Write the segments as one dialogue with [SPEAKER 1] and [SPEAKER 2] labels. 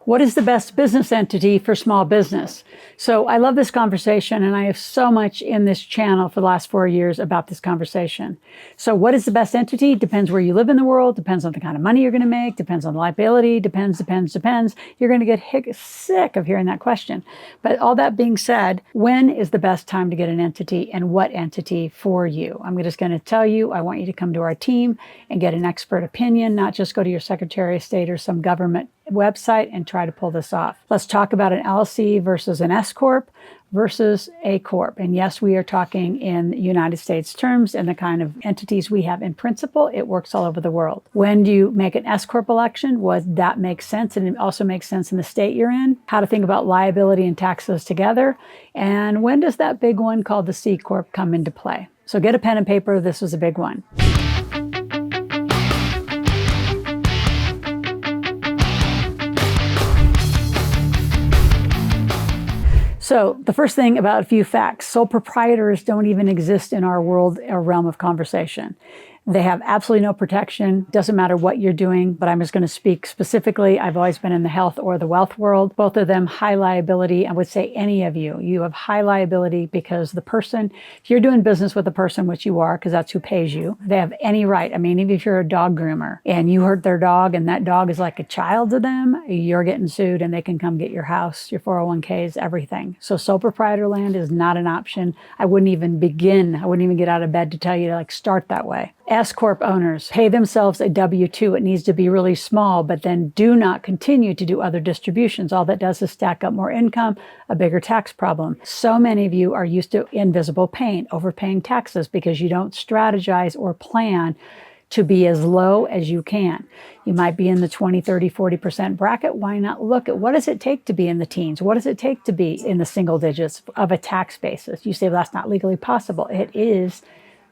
[SPEAKER 1] What is the best business entity for small business? So I love this conversation, and I have so much in this channel for the last 4 years about this conversation. So what is the best entity? Depends where you live in the world, depends on the kind of money you're going to make, depends on liability, depends. You're going to get sick of hearing that question. But all that being said, when is the best time to get an entity, and what entity for you? I'm just going to tell you, I want you to come to our team and get an expert opinion, not just go to your Secretary of State or some government website and try to pull this off. Let's talk about an LLC versus an S-Corp versus a Corp. And yes, we are talking in United States terms and the kind of entities we have in principle. It works all over the world. When do you make an S-Corp election? Would that make sense? And it also makes sense in the state you're in. How to think about liability and taxes together. And when does that big one called the C-Corp come into play? So get a pen and paper. This was a big one. So the first thing about a few facts, sole proprietors don't even exist in our world or realm of conversation. They have absolutely no protection. Doesn't matter what you're doing, but I'm just going to speak specifically. I've always been in the health or the wealth world. Both of them high liability. I would say any of you have high liability because the person, if you're doing business with a person, which you are, because that's who pays you, they have any right. I mean, even if you're a dog groomer and you hurt their dog and that dog is like a child to them, you're getting sued and they can come get your house, your 401ks, everything. So sole proprietor land is not an option. I wouldn't even get out of bed to tell you to start that way. S-Corp owners pay themselves a W-2. It needs to be really small, but then do not continue to do other distributions. All that does is stack up more income, a bigger tax problem. So many of you are used to invisible pain, overpaying taxes because you don't strategize or plan to be as low as you can. You might be in the 20, 30, 40% bracket. Why not look at what does it take to be in the teens? What does it take to be in the single digits of a tax basis? You say, well, that's not legally possible. It is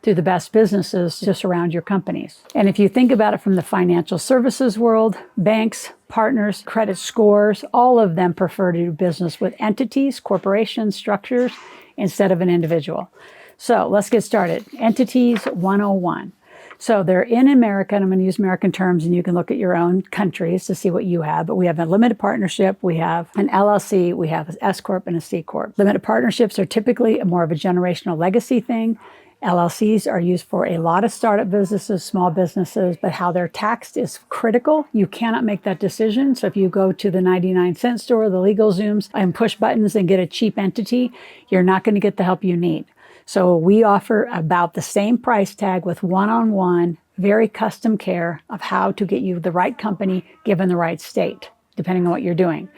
[SPEAKER 1] through the best businesses to surround your companies. And if you think about it from the financial services world, banks, partners, credit scores, all of them prefer to do business with entities, corporations, structures, instead of an individual. So let's get started. Entities 101. So they're in America, and I'm going to use American terms, and you can look at your own countries to see what you have. But we have a limited partnership, we have an LLC, we have an S-Corp and a C-Corp. Limited partnerships are typically more of a generational legacy thing. LLCs are used for a lot of startup businesses, small businesses, but how they're taxed is critical. You cannot make that decision. So if you go to the 99-cent store, the LegalZooms, and push buttons and get a cheap entity, you're not going to get the help you need. So we offer about the same price tag with one-on-one, very custom care of how to get you the right company given the right state, depending on what you're doing.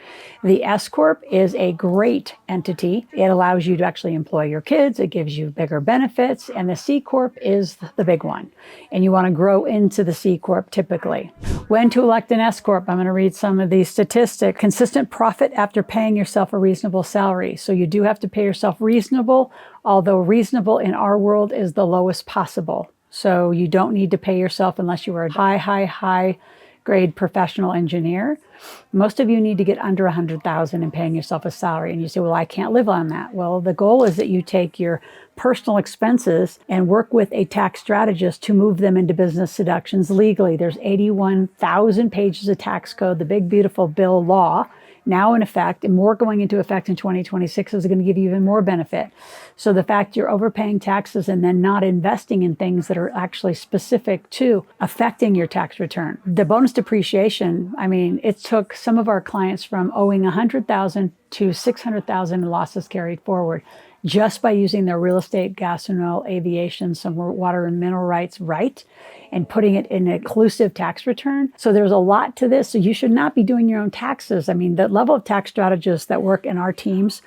[SPEAKER 1] The S-Corp is a great entity. It allows you to actually employ your kids. It gives you bigger benefits. And the C-Corp is the big one. And you want to grow into the C-Corp typically. When to elect an S-Corp? I'm going to read some of these statistics. Consistent profit after paying yourself a reasonable salary. So you do have to pay yourself reasonable, although reasonable in our world is the lowest possible. So you don't need to pay yourself unless you are a high grade professional engineer. Most of you need to get under 100,000 in paying yourself a salary. And you say, well, I can't live on that. Well, the goal is that you take your personal expenses and work with a tax strategist to move them into business deductions legally. There's 81,000 pages of tax code, the big, beautiful bill law, now in effect, and more going into effect in 2026 is going to give you even more benefit. So the fact you're overpaying taxes and then not investing in things that are actually specific to affecting your tax return. The bonus depreciation, I mean, it took some of our clients from owing 100,000 to 600,000 in losses carried forward just by using their real estate, gas and oil, aviation, some water and mineral rights right, and putting it in an inclusive tax return. So there's a lot to this. So you should not be doing your own taxes. I mean, the level of tax strategists that work in our teams,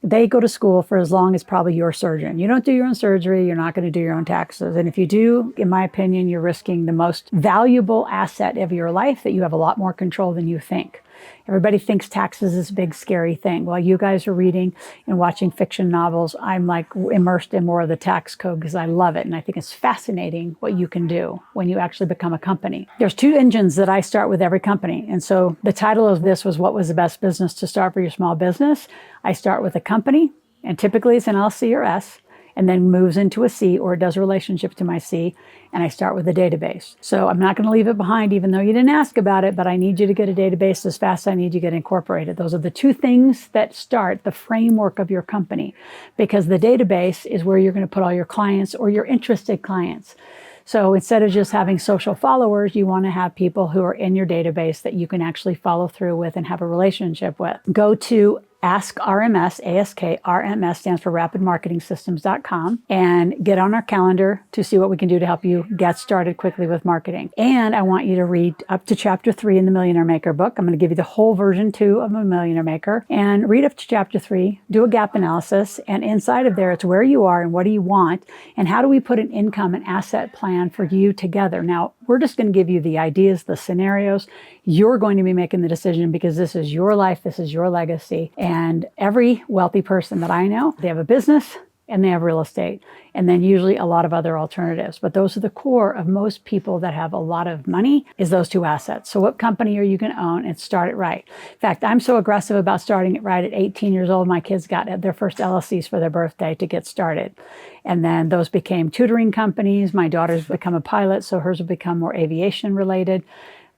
[SPEAKER 1] they go to school for as long as probably your surgeon. You don't do your own surgery, you're not going to do your own taxes. And if you do, in my opinion, you're risking the most valuable asset of your life that you have a lot more control than you think. Everybody thinks taxes is a big, scary thing. While you guys are reading and watching fiction novels, I'm like immersed in more of the tax code because I love it. And I think it's fascinating what you can do when you actually become a company. There's two engines that I start with every company. And so the title of this was, what was the best business to start for your small business? I start with a company, and typically it's an LLC or S. and then moves into a C, or it does a relationship to my C, and I start with a database. So I'm not going to leave it behind, even though you didn't ask about it, but I need you to get a database as fast as I need you to get incorporated. Those are the two things that start the framework of your company, because the database is where you're going to put all your clients or your interested clients. So instead of just having social followers, you want to have people who are in your database that you can actually follow through with and have a relationship with. Go to Ask RMS, ASK-RMS stands for rapidmarketingsystems.com, and get on our calendar to see what we can do to help you get started quickly with marketing. And I want you to read up to chapter 3 in the Millionaire Maker book. I'm going to give you the whole version 2 of a Millionaire Maker, and read up to chapter 3, do a gap analysis, and inside of there, it's where you are and what do you want, and how do we put an income and asset plan for you together. Now, we're just going to give you the ideas, the scenarios. You're going to be making the decision, because this is your life, this is your legacy. And every wealthy person that I know, they have a business and they have real estate, and then usually a lot of other alternatives. But those are the core of most people that have a lot of money, is those two assets. So what company are you going to own, and start it right? In fact, I'm so aggressive about starting it right. At 18 years old, my kids got their first LLCs for their birthday to get started. And then those became tutoring companies. My daughter's become a pilot, so hers will become more aviation related.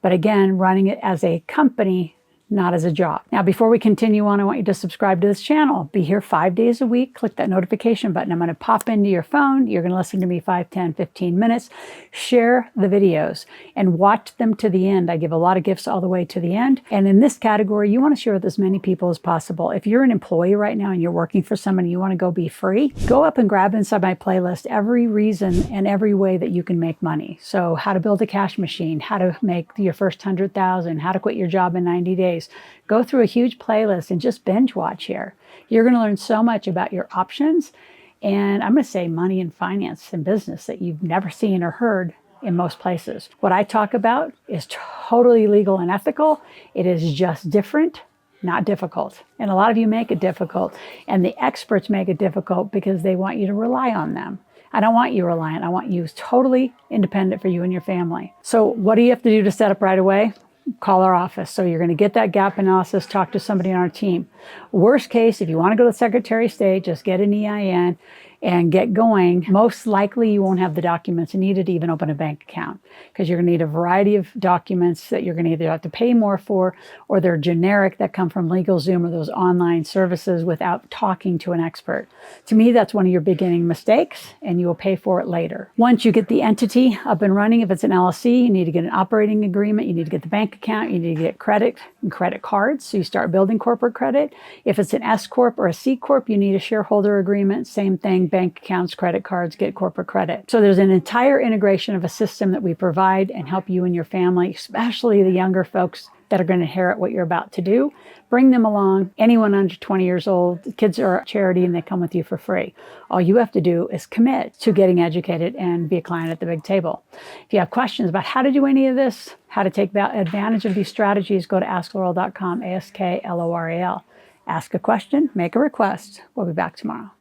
[SPEAKER 1] But again, running it as a company, not as a job. Now, before we continue on, I want you to subscribe to this channel. Be here 5 days a week. Click that notification button. I'm going to pop into your phone. You're going to listen to me 5, 10, 15 minutes. Share the videos and watch them to the end. I give a lot of gifts all the way to the end. And in this category, you want to share with as many people as possible. If you're an employee right now and you're working for someone and you want to go be free, go up and grab inside my playlist every reason and every way that you can make money. So how to build a cash machine, how to make your first 100,000, how to quit your job in 90 days. Go through a huge playlist and just binge watch here. You're going to learn so much about your options, and I'm going to say money and finance and business that you've never seen or heard in most places. What I talk about is totally legal and ethical. It is just different, not difficult. And a lot of you make it difficult, and the experts make it difficult because they want you to rely on them. I don't want you reliant. I want you totally independent for you and your family. So what do you have to do to set up right away? Call our office. So you're going to get that gap analysis, talk to somebody on our team. Worst case, if you want to go to the Secretary of State, just get an EIN and get going. Most likely you won't have the documents needed to even open a bank account, because you're going to need a variety of documents that you're going to either have to pay more for, or they're generic that come from LegalZoom or those online services without talking to an expert. To me, that's one of your beginning mistakes, and you will pay for it later. Once you get the entity up and running, if it's an LLC, you need to get an operating agreement, you need to get the bank account, you need to get credit and credit cards, so you start building corporate credit. If it's an S-Corp or a C-Corp, you need a shareholder agreement, same thing, bank accounts, credit cards, get corporate credit. So there's an entire integration of a system that we provide and help you and your family, especially the younger folks that are going to inherit what you're about to do. Bring them along. Anyone under 20 years old, kids are a charity and they come with you for free. All you have to do is commit to getting educated and be a client at the big table. If you have questions about how to do any of this, how to take advantage of these strategies, go to askloral.com, ASKLORAL. Ask a question, make a request. We'll be back tomorrow.